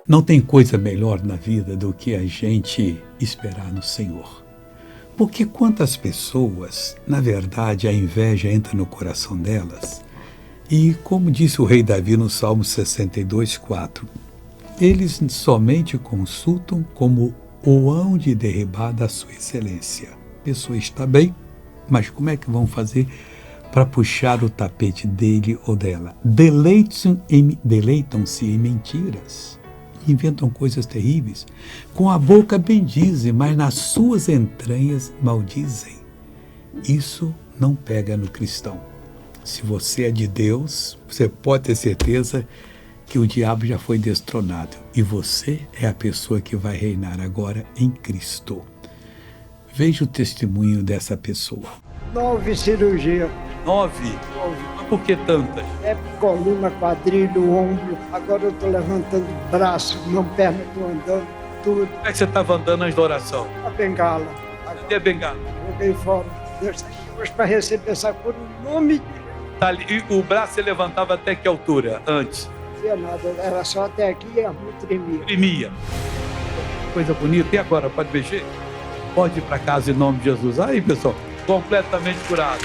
Não tem coisa melhor na vida do que a gente esperar no Senhor. Porque quantas pessoas, na verdade, a inveja entra no coração delas e, como disse o rei Davi no Salmo 62:4, eles somente consultam como o hão de derribar da sua excelência. A pessoa está bem, mas como é que vão fazer para puxar o tapete dele ou dela? Deleitam-se em mentiras. Inventam coisas terríveis. Com a boca bendizem, mas nas suas entranhas maldizem. Isso não pega no cristão. Se você é de Deus, você pode ter certeza que o diabo já foi destronado. E você é a pessoa que vai reinar agora em Cristo. Veja o testemunho dessa pessoa. 9 cirurgias. 9? Mas por que tantas? É coluna, quadrilho, ombro. Agora eu estou levantando braço, não perna, estou andando, tudo. Como é que você estava andando antes da oração? A bengala. Cadê a bengala? Joguei fora. Deus está aqui hoje para receber essa cura no nome de Deus. Tá ali. E o braço você levantava até que altura antes? Não tinha nada, era só até aqui e a mão tremia. Tremia. Coisa bonita. E agora, pode mexer? Pode ir para casa em nome de Jesus. Aí, pessoal, completamente curado.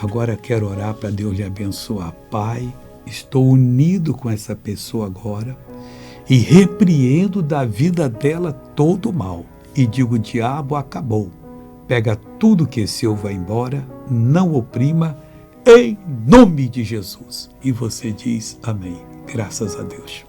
Agora quero orar para Deus lhe abençoar. Pai, estou unido com essa pessoa agora e repreendo da vida dela todo o mal. E digo, diabo, acabou. Pega tudo que é seu, vai embora, não oprima, em nome de Jesus. E você diz amém. Graças a Deus.